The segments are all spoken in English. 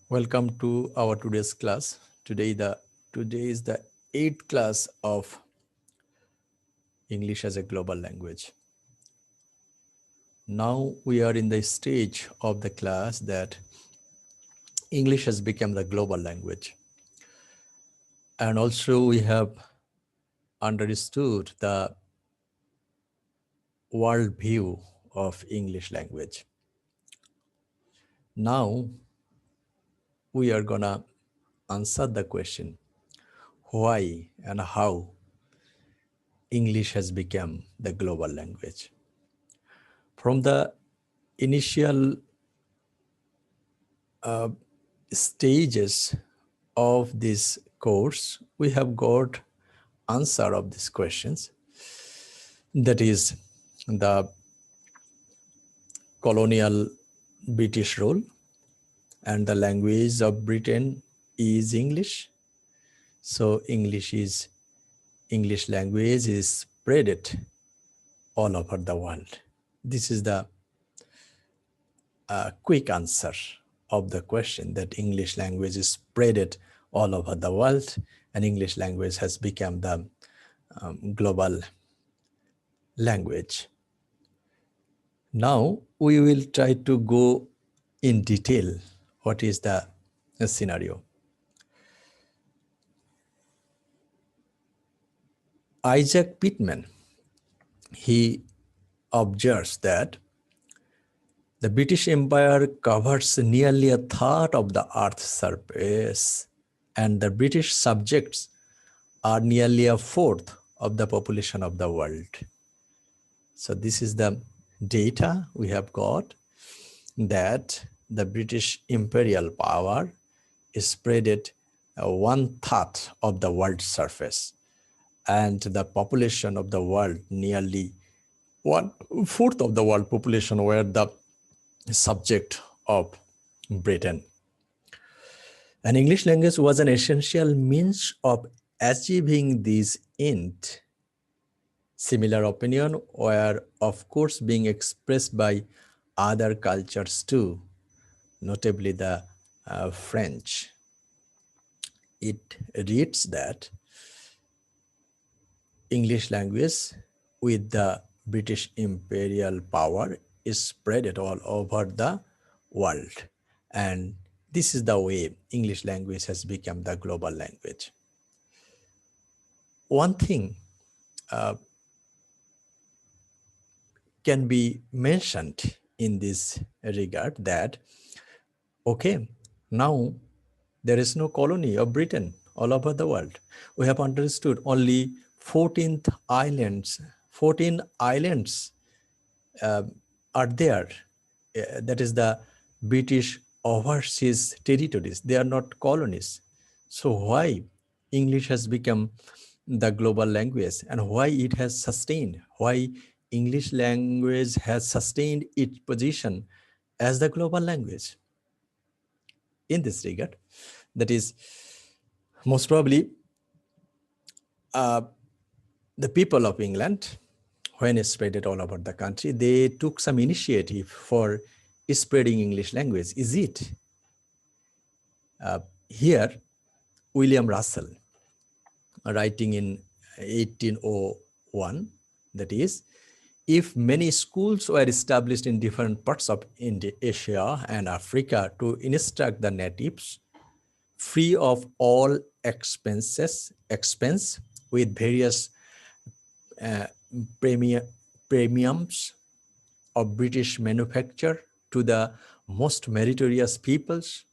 Welcome to our today's class. Today is the eighth class of English as a global language. Now we are in the stage of the class that English has become the global language. And also we have understood the world view of English language. Now we are gonna answer the question why and how English has become the global language. From the initial stages of this course, we have got answer of these questions. That is the colonial British rule, and the language of Britain is English. So English language is spread all over the world. This is the quick answer of the question that English language is spread all over the world, and English language has become the global language. Now we will try to go in detail what is the scenario. Isaac Pitman, he observes that the British Empire covers nearly a third of the Earth's surface, and the British subjects are nearly a fourth of the population of the world. So this is the data we have got, that the British imperial power is spread one third of the world's surface, and the population of the world, nearly 1/4 of the world population, were the subject of Britain. And English language was an essential means of achieving this end. Similar opinion were, of course, being expressed by other cultures too, notably the French. It reads that English language with the British imperial power is spread all over the world. And this is the way English language has become the global language. One thing can be mentioned in this regard, that, okay, now there is no colony of Britain all over the world. We have understood only 14 islands are there. That is the British overseas territories. They are not colonies. So why English has become the global language, and why it has sustained, why English language has sustained its position as the global language in this regard? That is, most probably the people of England, when it spread it all over the country, they took some initiative for spreading English language. Is it? Here, William Russell, writing in 1801, that is, if many schools were established in different parts of Asia and Africa to instruct the natives, free of all expense, with various premiums of British manufacture to the most meritorious peoples,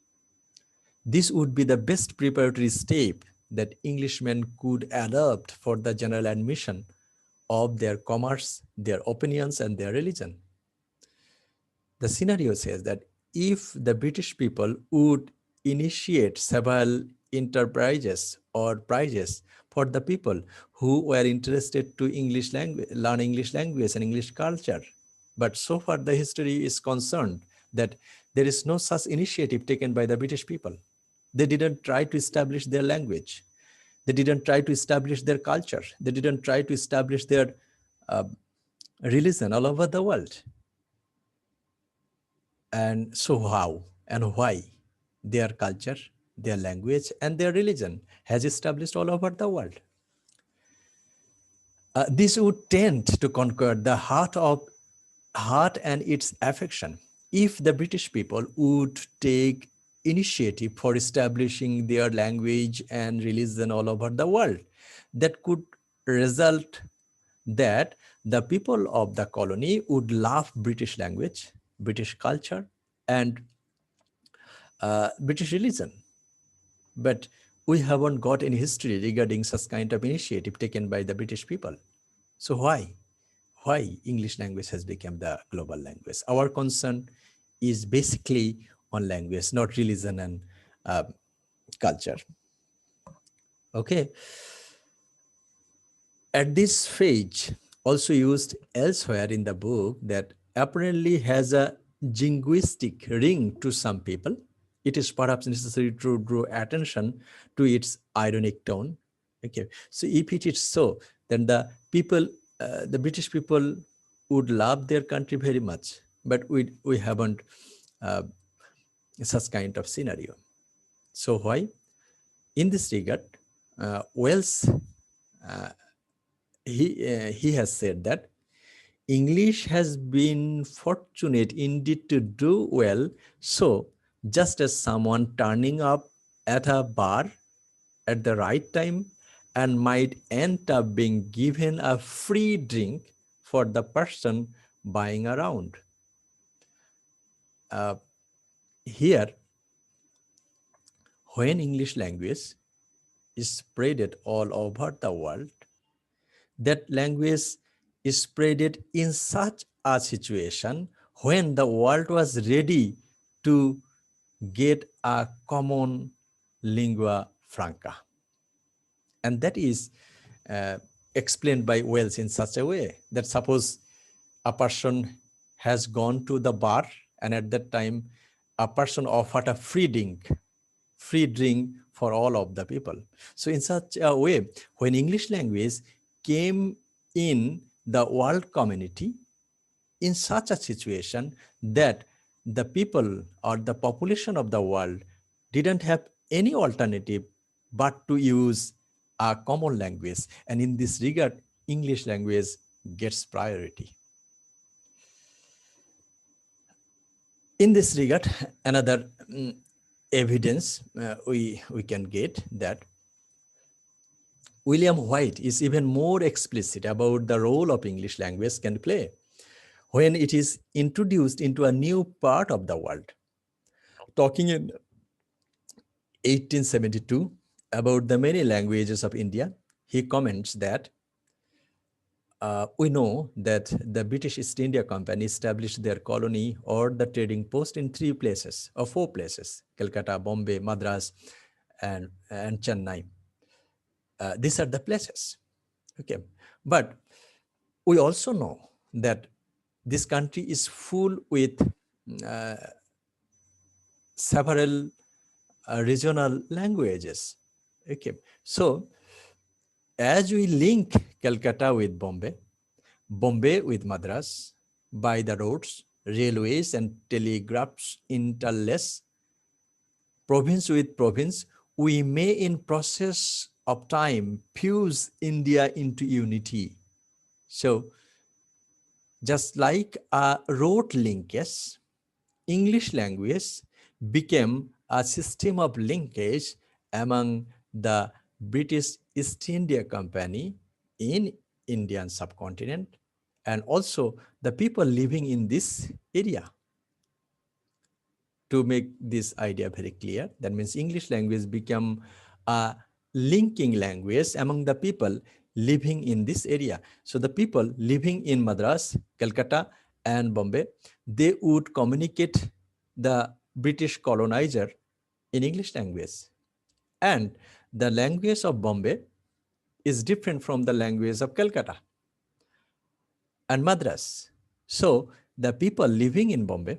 this would be the best preparatory step that Englishmen could adopt for the general admission of their commerce, their opinions, and their religion. The scenario says that if the British people would initiate several enterprises or prizes for the people who were interested to learn English language and English culture, but so far the history is concerned that there is no such initiative taken by the British people. They didn't try to establish their language. They didn't try to establish their culture. They didn't try to establish their religion all over the world. And so how and why? their culture, their language, and their religion has established all over the world. This would tend to conquer the heart and its affection if the British people would take initiative for establishing their language and religion all over the world. That could result that the people of the colony would love British language, British culture, and British religion. But we haven't got any history regarding such kind of initiative taken by the British people. So why English language has become the global language? Our concern is basically on language, not religion and uh, culture. Okay. At this phase, also used elsewhere in the book, that apparently has a linguistic ring to some people. It is perhaps necessary to draw attention to its ironic tone. Okay, so if it is so, then the British people would love their country very much, but we haven't uh, such kind of scenario. So why? In this regard, Wells he has said that English has been fortunate indeed to do well. So, just as someone turning up at a bar at the right time and might end up being given a free drink for the person buying around. Uh, Here, when English language is spreaded all over the world, that language is spreaded in such a situation when the world was ready to get a common lingua franca. And that is uh, explained by Wells in such a way that suppose a person has gone to the bar and at that time a person offered a free drink for all of the people. So in such a way, when English language came in the world community, in such a situation that the people or the population of the world didn't have any alternative but to use a common language. And in this regard, English language gets priority. In this regard, another evidence we can get that William White is even more explicit about the role of English language can play when it is introduced into a new part of the world. Talking in 1872 about the many languages of India, he comments that we know that the British East India Company established their colony or the trading post in 3 places or 4 places: Calcutta, Bombay, Madras, and Chennai. These are the places. Okay, but we also know that this country is full with uh, several regional languages. Okay, so as we link Calcutta with Bombay, Bombay with Madras by the roads, railways, and telegraphs interlace province with province, we may in process of time fuse India into unity. So just like a road linkage, English language became a system of linkage among the British East India Company in Indian subcontinent and also the people living in this area. To make this idea very clear, that means English language became a linking language among the people living in this area. So the people living in Madras, Calcutta, and Bombay, they would communicate the British colonizer in English language. And the language of Bombay is different from the language of Calcutta and Madras. So the people living in Bombay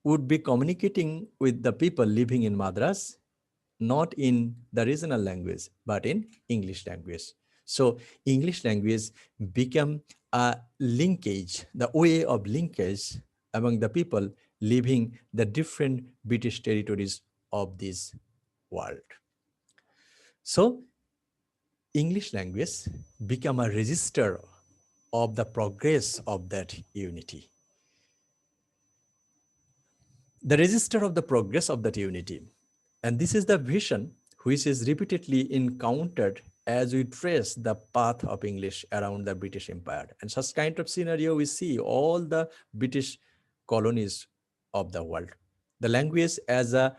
would be communicating with the people living in Madras, not in the regional language, but in English language. So English language became a linkage, the way of linkage among the people living the different British territories of this world. So English language become a register of the progress of that unity. The register of the progress of that unity. And this is the vision which is repeatedly encountered as we trace the path of English around the British Empire. And such kind of scenario we see all the British colonies of the world. The language as a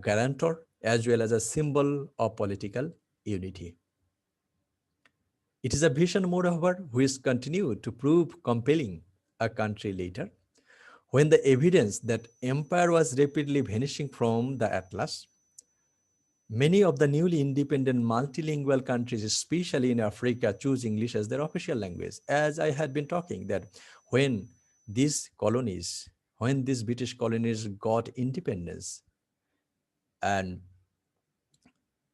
guarantor as well as a symbol of political unity. It is a vision, moreover, which continued to prove compelling a country later when the evidence that empire was rapidly vanishing from the atlas. Many of the newly independent multilingual countries, especially in Africa, choose English as their official language. As I had been talking, that when these colonies, when these British colonies got independence, and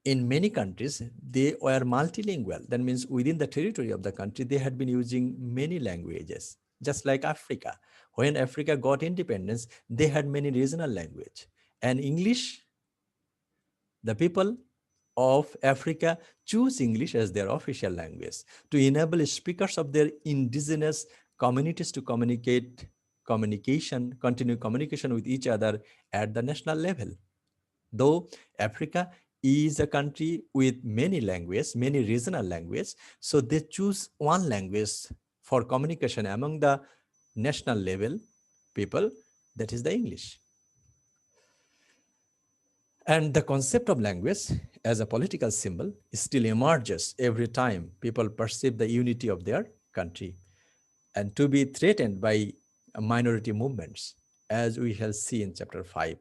in many countries, they were multilingual. That means within the territory of the country, they had been using many languages, just like Africa. When Africa got independence, they had many regional language. And English, the people of Africa choose English as their official language to enable speakers of their indigenous communities to continue communication with each other at the national level. Though Africa is a country with many languages, many regional languages, so they choose one language for communication among the national level people, that is the English. And the concept of language as a political symbol still emerges every time people perceive the unity of their country and to be threatened by minority movements, as we shall see in chapter 5.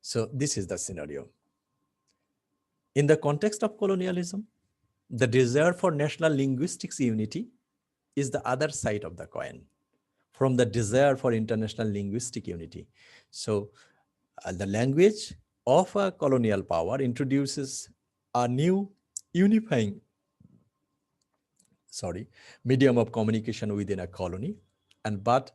So, this is the scenario. In the context of colonialism, the desire for national linguistics unity is the other side of the coin from the desire for international linguistic unity. So, the language of a colonial power introduces a new unifying medium of communication within a colony, and but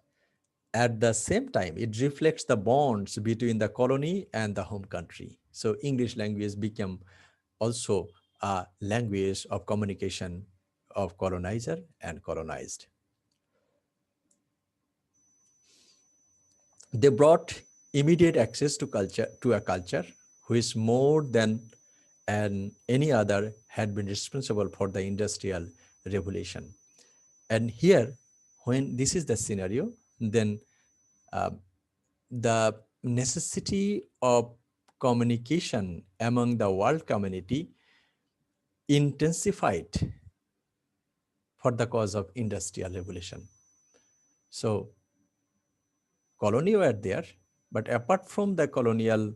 at the same time it reflects the bonds between the colony and the home country. So English language became also a language of communication of colonizer and colonized. They brought immediate access to culture, to a culture which more than any other had been responsible for the industrial revolution. And here, when this is the scenario, then uh, the necessity of communication among the world community intensified for the cause of industrial revolution. So colony were there, but apart from the colonial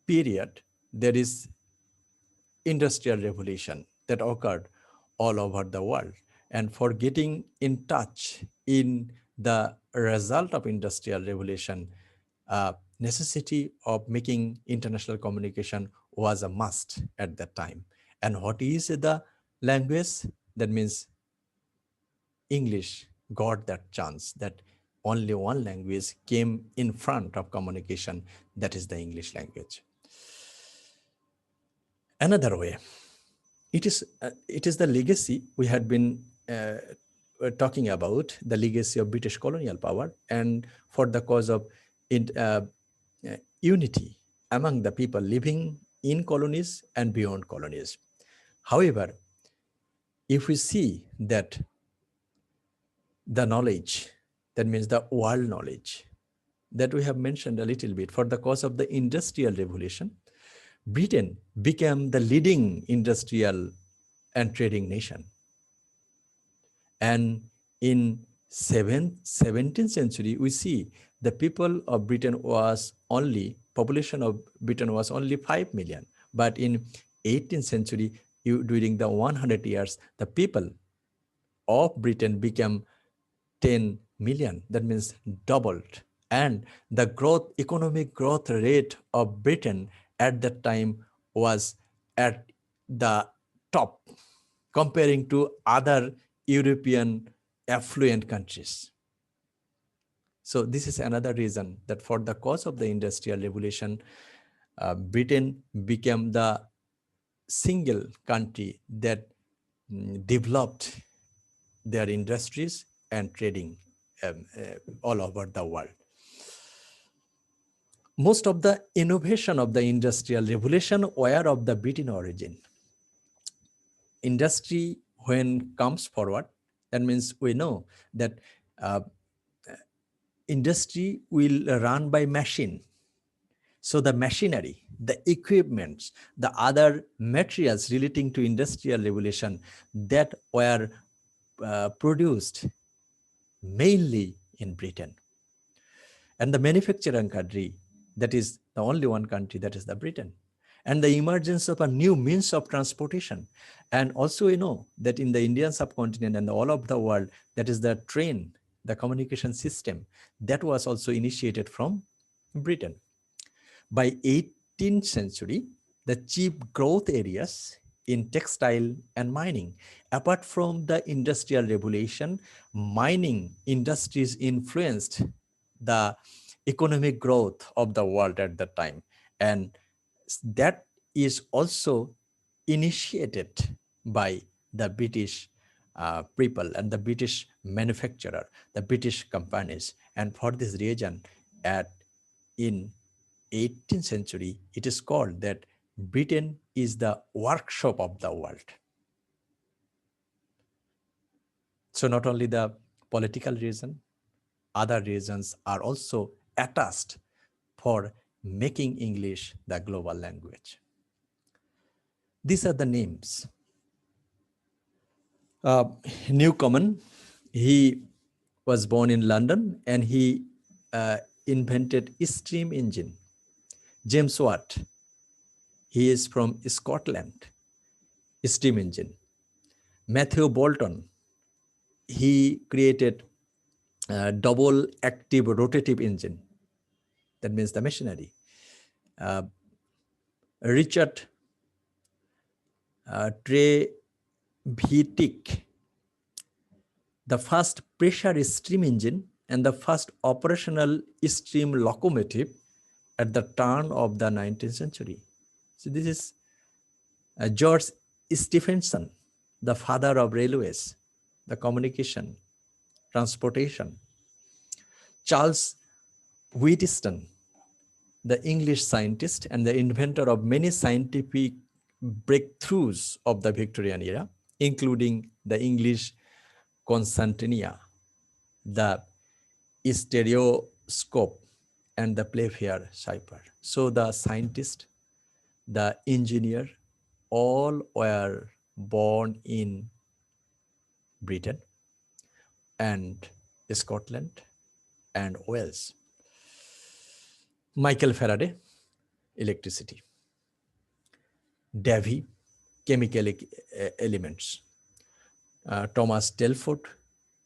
period, there is industrial revolution that occurred all over the world. And for getting in touch in the result of industrial revolution, necessity of making international communication was a must at that time. And what is the language? That means English got that chance, that only one language came in front of communication, that is the English language. Another way, it is the legacy we had been talking about, the legacy of British colonial power, and for the cause of unity among the people living in colonies and beyond colonies. However, if we see that the knowledge, that means the world knowledge that we have mentioned a little bit, for the cause of the industrial revolution, Britain became the leading industrial and trading nation. And in 17th century, we see the people of Britain was only, population of Britain was only 5 million. But in 18th century, during the 100 years, the people of Britain became 10 million. That means doubled. And the economic growth rate of Britain at that time was at the top comparing to other European affluent countries. So this is another reason that for the cause of the Industrial Revolution, Britain became the single country that developed their industries and trading all over the world. Most of the innovation of the Industrial Revolution were of the Britain origin. Industry, when comes forward, that means we know that uh, industry will run by machine. So the machinery, the equipments, the other materials relating to Industrial Revolution that were produced mainly in Britain. And the manufacturing country, that is the only one country, that is the Britain. And the emergence of a new means of transportation. And also, you know, that in the Indian subcontinent and all of the world, that is the train, the communication system, that was also initiated from Britain. By 18th century, the chief growth areas in textile and mining. Apart from the Industrial Revolution, mining industries influenced the economic growth of the world at that time. And that is also initiated by the British people and the British manufacturer, the British companies. And for this reason, in 18th century, it is called that Britain is the workshop of the world. So not only the political reason, other reasons are also attached for making English the global language. These are the names. Newcomen, he was born in London and he invented steam engine. James Watt, he is from Scotland, steam engine. Matthew Boulton, he created a double active rotative engine. That means the machinery. Richard Trevithick, the first pressure steam engine and the first operational steam locomotive at the turn of the 19th century. So this is George Stephenson, the father of railways, the communication, transportation. Charles Wheatstone, the English scientist and the inventor of many scientific breakthroughs of the Victorian era, including the English concertina, the stereoscope, and the Playfair cipher. So the scientist, the engineer, all were born in Britain and Scotland and Wales. Michael Faraday, electricity. Davy, chemical elements. Thomas Telford,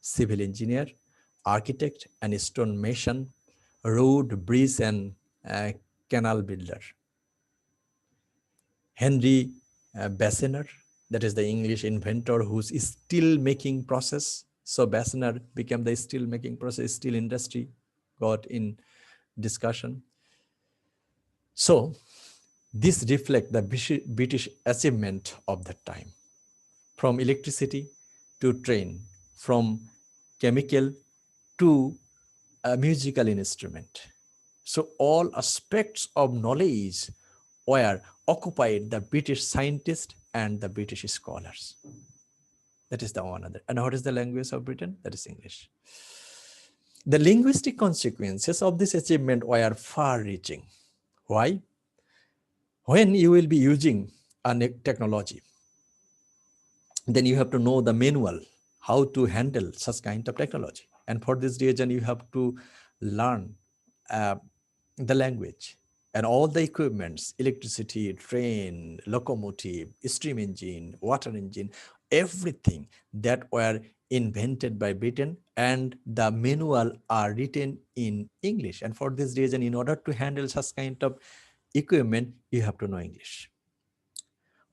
civil engineer, architect and stone mason, road, bridge and canal builder. Henry Bessemer, that is the English inventor whose steel making process. So Bessemer became the steel making process, steel industry got in discussion. So this reflects the British achievement of that time. From electricity to train, from chemical to a musical instrument. So all aspects of knowledge were occupied the British scientists and the British scholars. That is the one other. And what is the language of Britain? That is English. The linguistic consequences of this achievement were far-reaching. Why? When you will be using a technology, then you have to know the manual, how to handle such kind of technology. And for this reason, you have to learn the language and all the equipments, electricity, train, locomotive, steam engine, water engine, everything that were invented by Britain, and the manual are written in English. And for this reason, in order to handle such kind of equipment, you have to know English.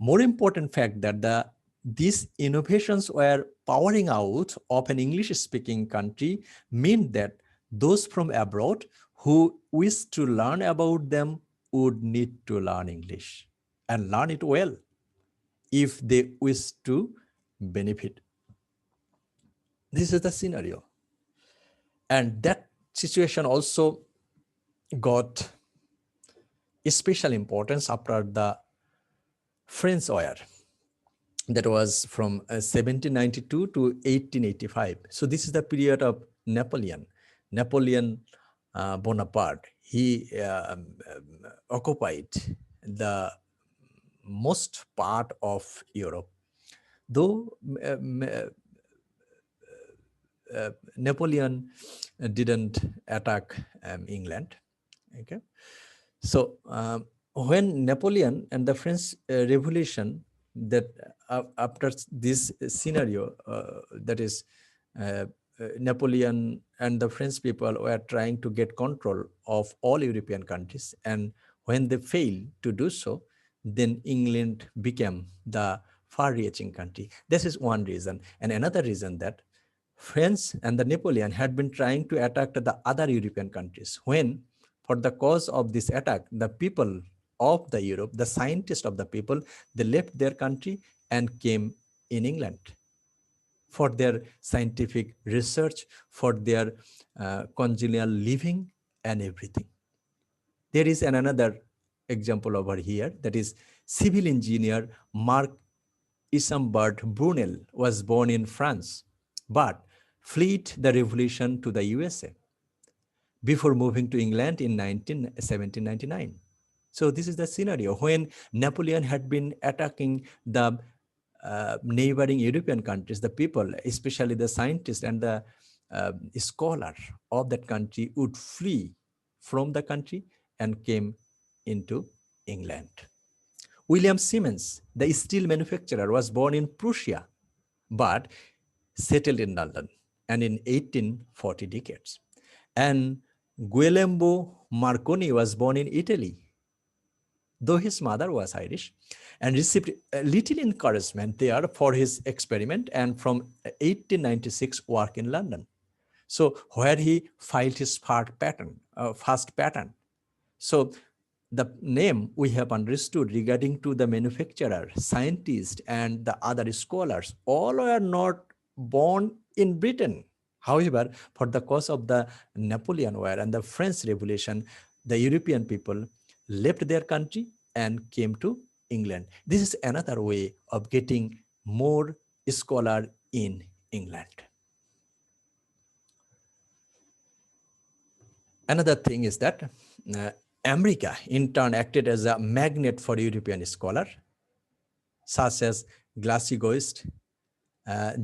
More important fact that these innovations were powering out of an English-speaking country mean that Those from abroad who wish to learn about them would need to learn English and learn it well if they wish to benefit. This is the scenario. And that situation also got special importance after the French War. That was from 1792 to 1885. So this is the period of Napoleon. Napoleon Bonaparte, he occupied the most part of Europe. Though Napoleon didn't attack England, okay? So when Napoleon and the French Revolution, that after this scenario, that is Napoleon and the French people were trying to get control of all European countries, and when they failed to do so, then England became the far-reaching country. This is one reason. And another reason that France and the Napoleon had been trying to attack the other European countries. When, for the cause of this attack, the people of the Europe, the scientists of the people, they left their country and came in England for their scientific research, for their congenial living and everything. There is another example over here, that is civil engineer Marc Isambard Brunel was born in France, but fled the revolution to the USA before moving to England in 1799. So this is the scenario when Napoleon had been attacking the neighboring European countries. The people, especially the scientists and the scholar of that country, would flee from the country and came into England. William Siemens, the steel manufacturer, was born in Prussia, but settled in London and in 1840 decades. And Guglielmo Marconi was born in Italy, though his mother was Irish, and received little encouragement there for his experiment, and from 1896 work in London. So where he filed his first patent. So the name we have understood regarding to the manufacturer, scientist, and the other scholars, all were not born in Britain. However, for the cause of the Napoleon War and the French Revolution, the European people left their country and came to England. This is another way of getting more scholar in England. Another thing is that America in turn acted as a magnet for European scholars, such as Glasgowist,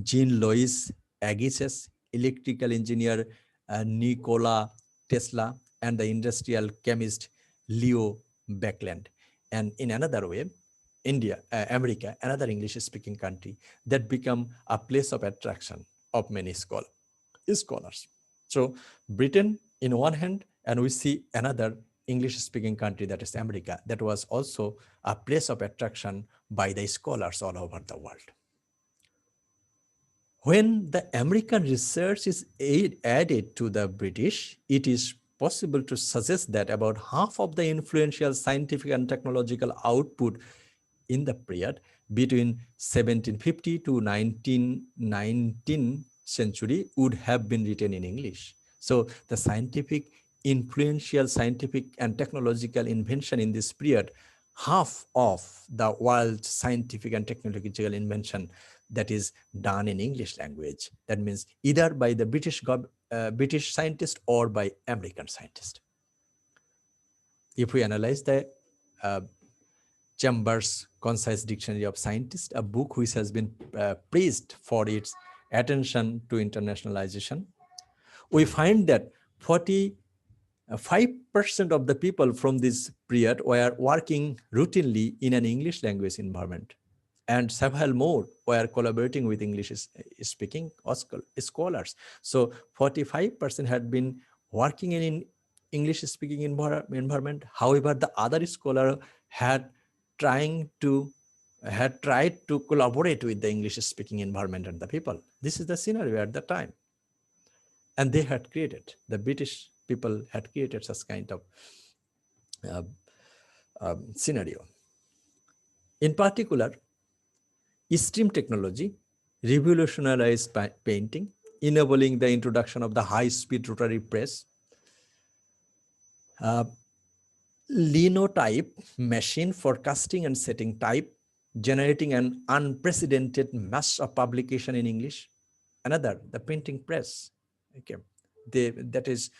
Jean-Louis Agassiz, electrical engineer Nikola Tesla, and the industrial chemist Leo Baekeland. And in another way, America, another English-speaking country, that become a place of attraction of many scholars. So Britain in one hand, and we see another English-speaking country, that is America, that was also a place of attraction by the scholars all over the world. When the American research is added to the British, it is possible to suggest that about half of the influential scientific and technological output in the period between 1750 to 1919 century would have been written in English. So the influential scientific and technological invention in this period, half of the world's scientific and technological invention that is done in English language. That means either by the British scientist or by American scientist. If we analyze the Chambers' Concise Dictionary of Scientists, a book which has been praised for its attention to internationalization, we find that 45% of the people from this period were working routinely in an English language environment, and several more were collaborating with English-speaking scholars. So 45% had been working in English-speaking environment. However, the other scholar had tried to collaborate with the English-speaking environment and the people. This is the scenario at the time. And they had created, the British people had created such kind of uh, scenario. In particular, stream technology revolutionized painting, enabling the introduction of the high-speed rotary press, linotype machine for casting and setting type, generating an unprecedented mass of publication in English. Another, the printing press. Okay, that is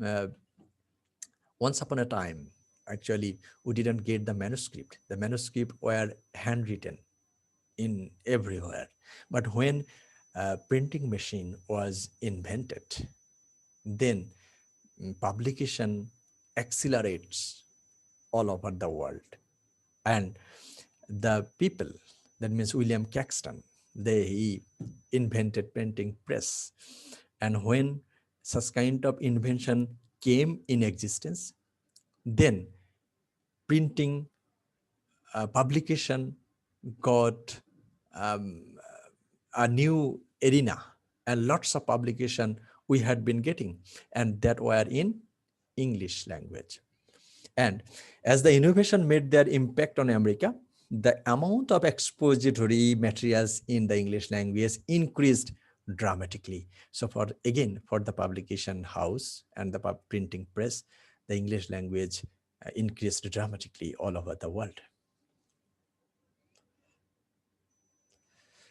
uh, once upon a time. Actually, we didn't get the manuscript. The manuscript were handwritten in everywhere. But when printing machine was invented, then publication accelerates all over the world. And the people, that means William Caxton, he invented printing press. And when such kind of invention came in existence, then printing publication got um, a new arena, and lots of publication we had been getting, and that were in English language. And as the innovation made their impact on America, the amount of expository materials in the English language increased dramatically. So for the publication house and the printing press, the English language increased dramatically all over the world.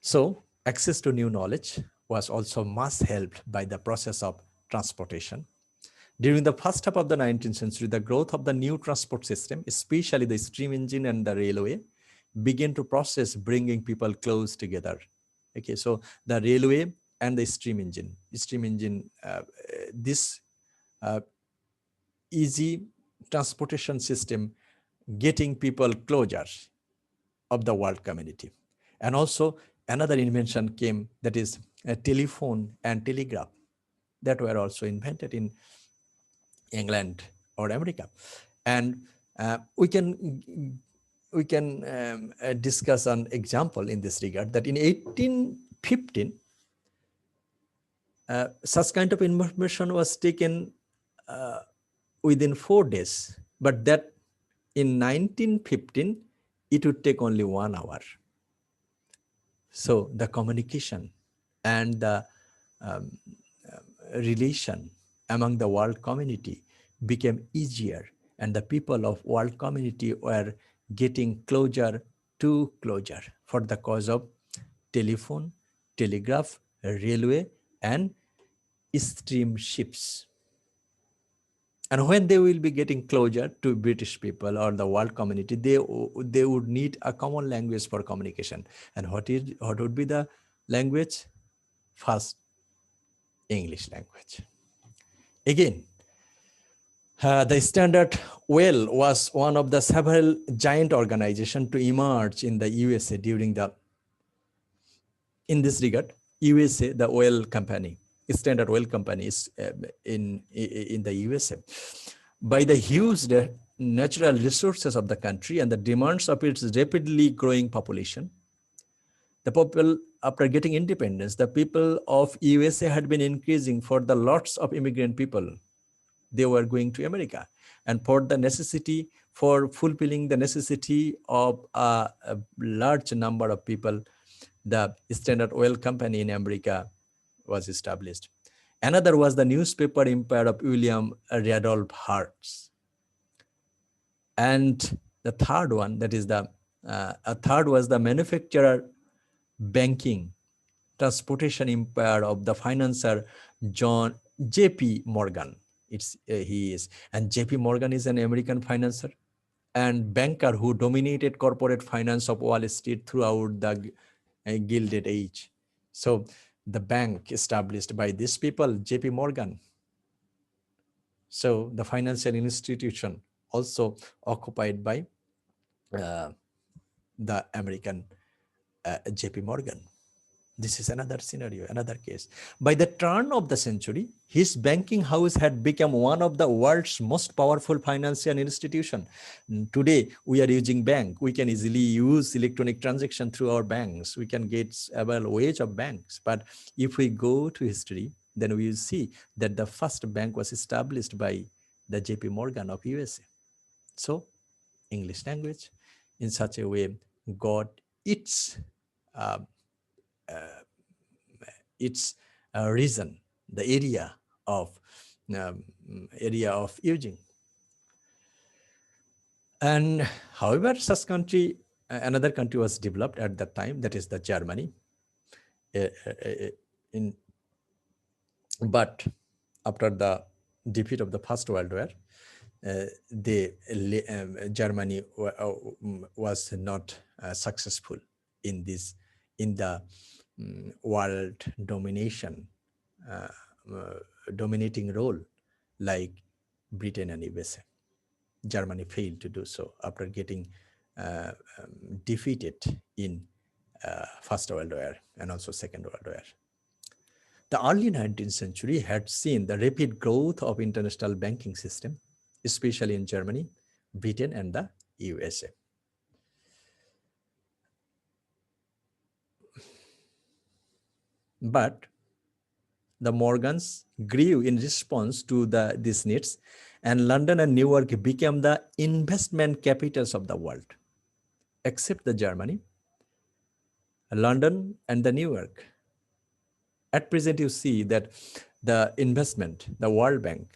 So access to new knowledge was also much helped by the process of transportation. During the first half of the 19th century, the growth of the new transport system, especially the steam engine and the railway, began to process bringing people close together. Okay, so the railway and the steam engine, this easy transportation system getting people closer of the world community. And also another invention came, that is a telephone and telegraph, that were also invented in England or America. And we can discuss an example in this regard, that in 1815, such kind of information was taken within 4 days, but that in 1915, it would take only 1 hour. So the communication and the relation among the world community became easier, and the people of world community were getting closer to closer for the cause of telephone, telegraph, railway, and steamships. And when they will be getting closer to British people or the world community, they would need a common language for communication. And what would be the language? First, English language. Again, the Standard Oil was one of the several giant organizations to emerge in the USA in this regard. USA, the oil company, Standard Oil Company is in the USA. By the huge natural resources of the country and the demands of its rapidly growing population, the people, after getting independence, the people of USA had been increasing for the lots of immigrant people. They were going to America, and for fulfilling the necessity of a large number of people, the Standard Oil Company in America was established. Another was the newspaper empire of William Randolph Hearst. And the third one, that is a third was the manufacturer, banking, transportation empire of the financier John J.P. Morgan. He is, and J.P. Morgan is an American financier and banker who dominated corporate finance of Wall Street throughout the Gilded Age. So the bank established by these people, J.P. Morgan. So the financial institution also occupied by the American J.P. Morgan. This is another scenario, another case. By the turn of the century, his banking house had become one of the world's most powerful financial institutions. Today, we are using bank. We can easily use electronic transaction through our banks. We can get several ways of banks. But if we go to history, then we will see that the first bank was established by the JP Morgan of USA. So English language in such a way got its uh, its reason, the of um, area of using. And however, such country, another country was developed at that time, that is the Germany. In But after the defeat of the First World War, Germany was not successful in this, in the world uh, dominating role like Britain and USA. Germany failed to do so after getting defeated in First World War and also Second World War. The early 19th century had seen the rapid growth of international banking system, especially in Germany, Britain, and the USA. But the Morgans grew in response to these needs, and London and New York became the investment capitals of the world. Except the Germany, London, and the New York. At present, you see that the investment, the World Bank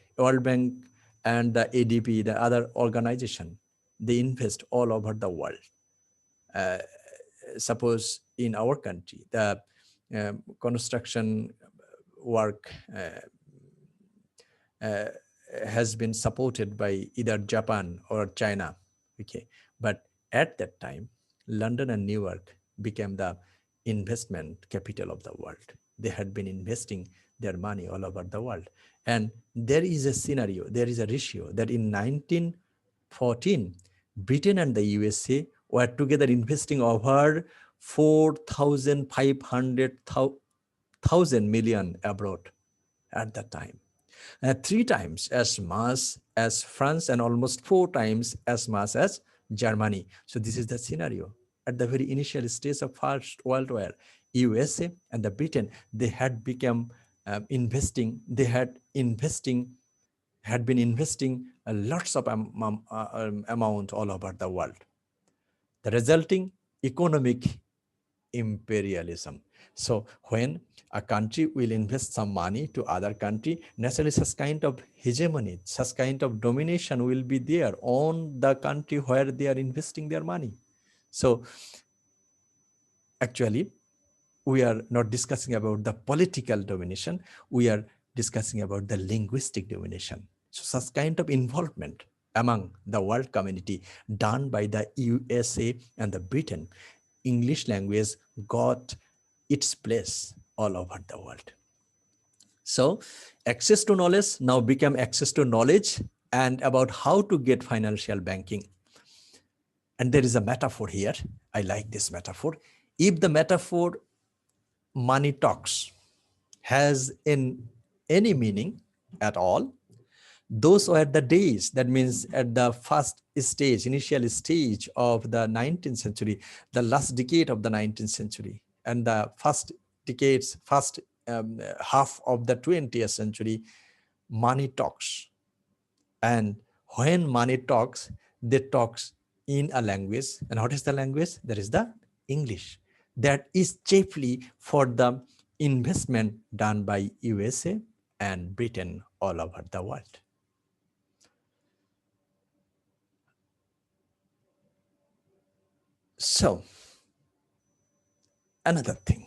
and the ADB, the other organization, they invest all over the world. Suppose in our country, the construction work has been supported by either Japan or China. Okay, but at that time, London and New York became the investment capital of the world. They had been investing their money all over the world. And there is a scenario, there is a ratio that in 1914, Britain and the USA were together investing over 4,500 million abroad at that time. 3 times as much as France and almost 4 times as much as Germany. So this is the scenario. At the very initial stage of First World War, USA and the Britain, they had become had been investing lots of amount all over the world. The resulting economic imperialism. So when a country will invest some money to other country, naturally such kind of hegemony, such kind of domination will be there on the country where they are investing their money. So actually, we are not discussing about the political domination, we are discussing about the linguistic domination. So such kind of involvement among the world community done by the USA and the Britain, English language got its place all over the world. So access to knowledge now became access to knowledge and about how to get financial banking. And there is a metaphor here. I like this metaphor. If the metaphor money talks has in any meaning at all, those were the days, that means at the first stage, initial stage of the 19th century, the last decade of the 19th century, and the first half of the 20th century, money talks. And when money talks, they talks in a language. And what is the language? That is the English. That is chiefly for the investment done by USA and Britain all over the world. So, another thing,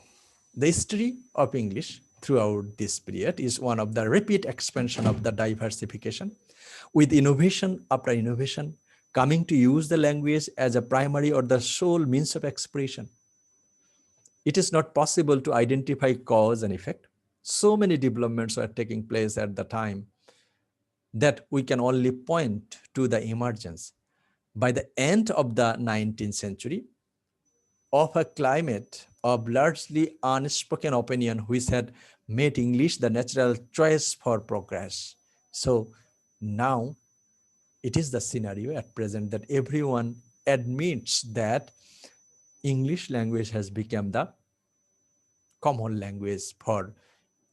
the history of English throughout this period is one of the rapid expansion of the diversification, with innovation after innovation coming to use the language as a primary or the sole means of expression. It is not possible to identify cause and effect. So many developments are taking place at the time that we can only point to the emergence by the end of the 19th century of a climate of largely unspoken opinion which had made English the natural choice for progress. So now it is the scenario at present that everyone admits that English language has become the common language for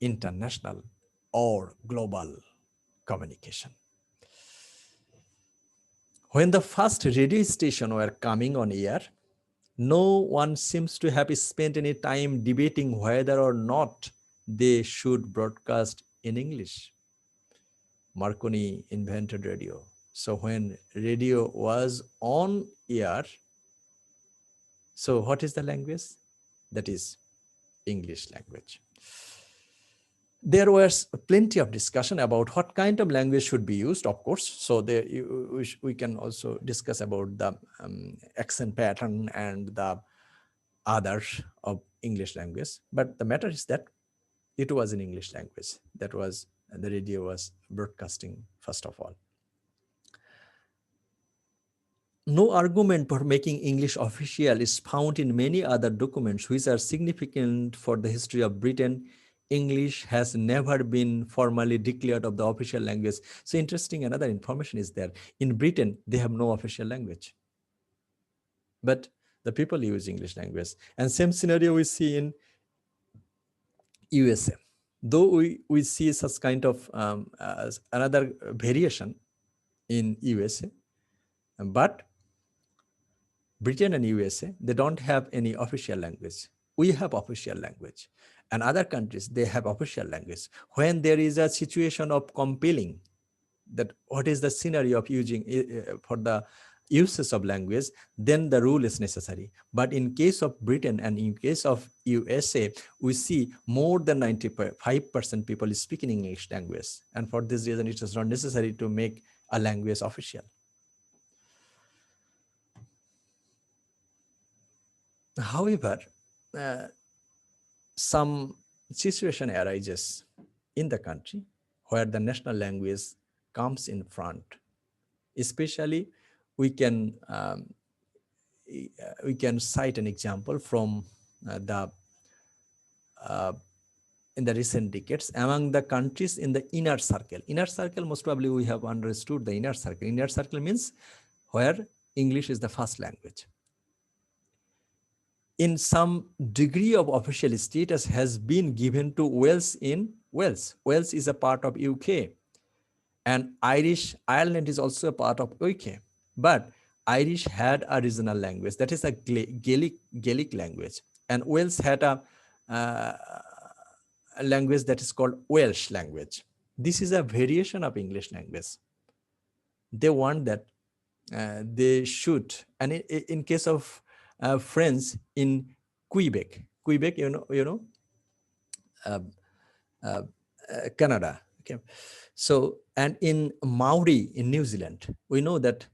international or global communication. When the first radio station were coming on air, no one seems to have spent any time debating whether or not they should broadcast in English. Marconi invented radio. So when radio was on air, so what is the language? That is English language. There was plenty of discussion about what kind of language should be used, of course. So there, we can also discuss about the accent pattern and the others of English language. But the matter is that it was in English language. That was, the radio was broadcasting first of all. No argument for making English official is found in many other documents which are significant for the history of Britain. English has never been formally declared of the official language. So interesting, another information is there. In Britain, they have no official language, but the people use English language. And same scenario we see in USA. Though we see such kind of another variation in USA, but Britain and USA, they don't have any official language. We have official language. And other countries, they have official language. When there is a situation of compelling, that what is the scenario of using for the uses of language, then the rule is necessary. But in case of Britain and in case of USA, we see more than 95% people speaking English language. And for this reason, it is not necessary to make a language official. However, some situation arises in the country where the national language comes in front. Especially, we can cite an example from in the recent decades among the countries in the inner circle. Inner circle, most probably we have understood the inner circle. Inner circle means where English is the first language. In some degree of official status has been given to Wales in Wales. Wales is a part of UK, and Ireland is also a part of UK. But Irish had a regional language, that is a Gaelic language, and Wales had a language that is called Welsh language. This is a variation of English language. They want that they should, and in case of French in Quebec, Canada. Okay, so and in Maori in New Zealand, we know that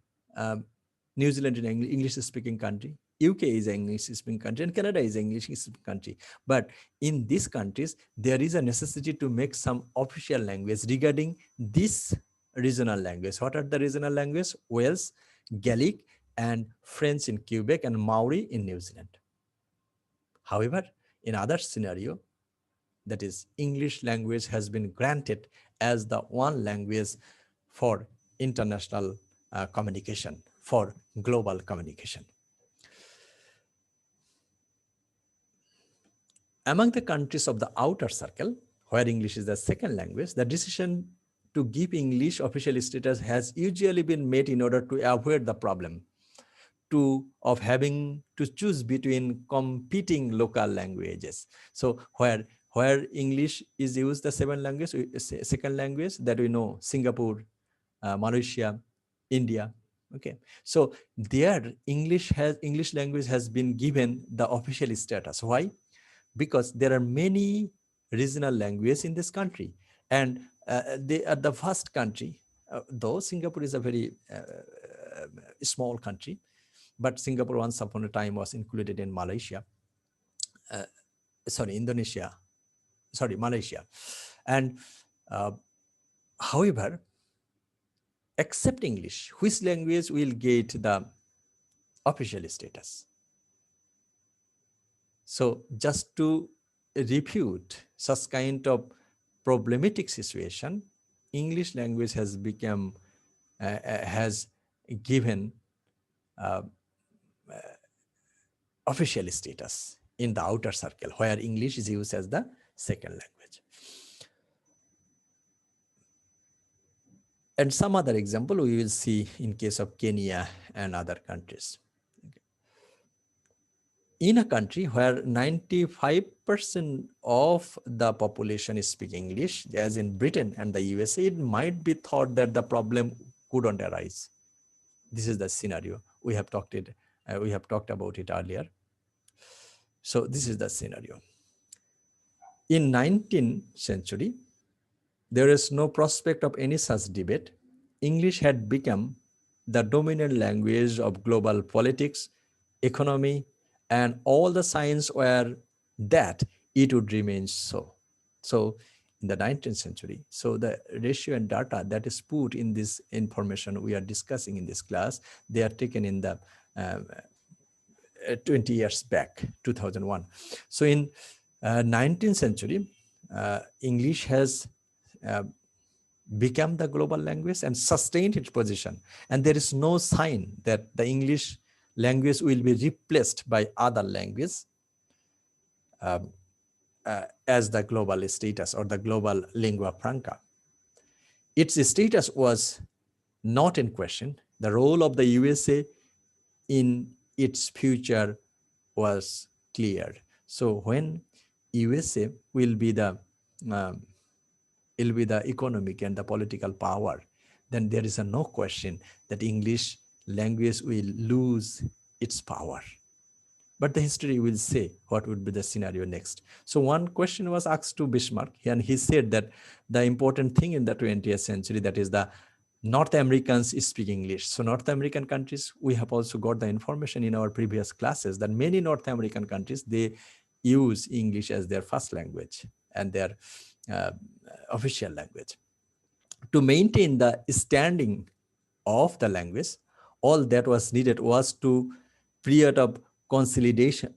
New Zealand is an English-speaking country. UK is an English-speaking country, and Canada is an English-speaking country. But in these countries, there is a necessity to make some official language regarding this regional language. What are the regional languages? Welsh, Gaelic, and French in Quebec, and Maori in New Zealand. However, in other scenario, that is English language has been granted as the one language for international communication, for global communication. Among the countries of the outer circle, where English is the second language, the decision to give English official status has usually been made in order to avoid the problem of having to choose between competing local languages. So where English is used the second language that we know, Singapore, Malaysia, India. Okay, so there English language has been given the official status. Why? Because there are many regional languages in this country, and they are the first country, though Singapore is a very small country, but Singapore once upon a time was included in Malaysia, Malaysia. And however, except English, which language will get the official status? So just to refute such kind of problematic situation, English language has become, has given official status in the outer circle, where English is used as the second language. And some other example we will see in case of Kenya and other countries. In a country where 95% of the population is speaking English, as in Britain and the USA, it might be thought that the problem couldn't arise. This is the scenario. We have talked about it earlier. So this is the scenario. In 19th century, there is no prospect of any such debate. English had become the dominant language of global politics, economy, and all the signs were that it would remain so. So in the 19th century, so the ratio and data that is put in this information we are discussing in this class, they are taken in the 20 years back, 2001. So in 19th century, English has uh, become the global language and sustained its position. And there is no sign that the English language will be replaced by other languages as the global status or the global lingua franca. Its status was not in question. The role of the USA in its future was cleared. So when USA um, will be the economic and the political power, then there is a no question that English language will lose its power. But the history will say what would be the scenario next. So one question was asked to Bismarck, and he said that the important thing in the 20th century, that is the North Americans speak English. So North American countries, we have also got the information in our previous classes that many North American countries, they use English as their first language and their uh, official language. To maintain the standing of the language, all that was needed was to period of consolidation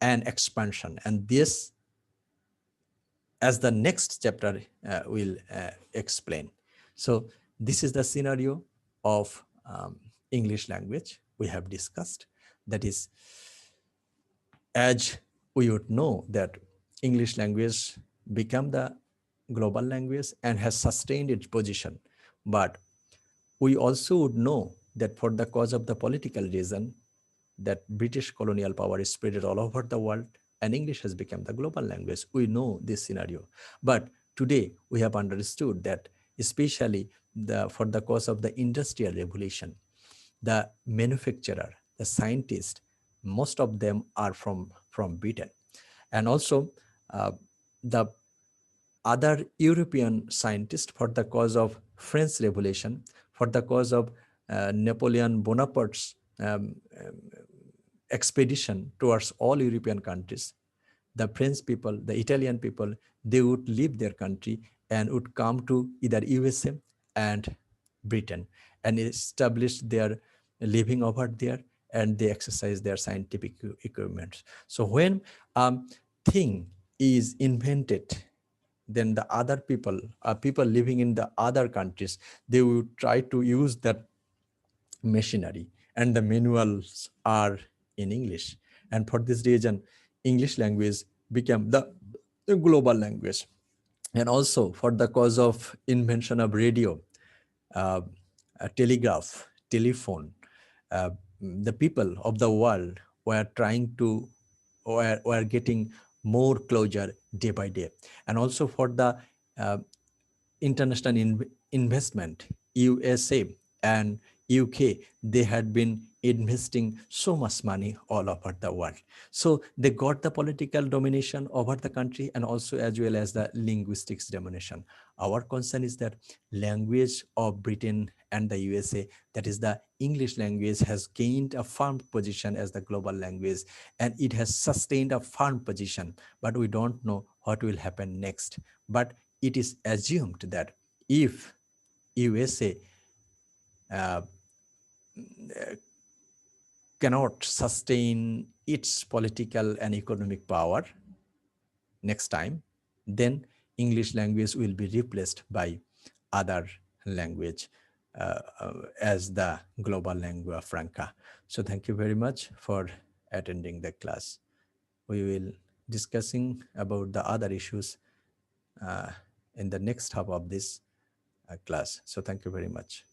and expansion. And this, as the next chapter will explain. So this is the scenario of English language we have discussed. That is, as we would know that English language became the global language and has sustained its position. But we also would know that for the cause of the political reason, that British colonial power is spread all over the world and English has become the global language. We know this scenario. But today we have understood that especially for the cause of the industrial revolution, the manufacturer, the scientist, most of them are from Britain. And also the other European scientists for the cause of French Revolution, for the cause of Napoleon Bonaparte's expedition towards all European countries. The French people, the Italian people, they would leave their country and would come to either USA and Britain and establish their living over there, and they exercise their scientific equipment. So when thing is invented, then the other people living in the other countries, they would try to use that machinery, and the manuals are in English. And for this reason, English language became the global language. And also for the cause of invention of radio, uh, telegraph, telephone, uh, the people of the world were trying to, were getting more closer day by day. And also for the uh, international investment, USA and UK, they had been investing so much money all over the world. So they got the political domination over the country and also as well as the linguistics domination. Our concern is that language of Britain and the USA, that is the English language, has gained a firm position as the global language and it has sustained a firm position, but we don't know what will happen next. But it is assumed that if USA uh, cannot sustain its political and economic power next time, then English language will be replaced by other language as the global lingua franca. So thank you very much for attending the class. We will discussing about the other issues uh, in the next half of this class. So thank you very much.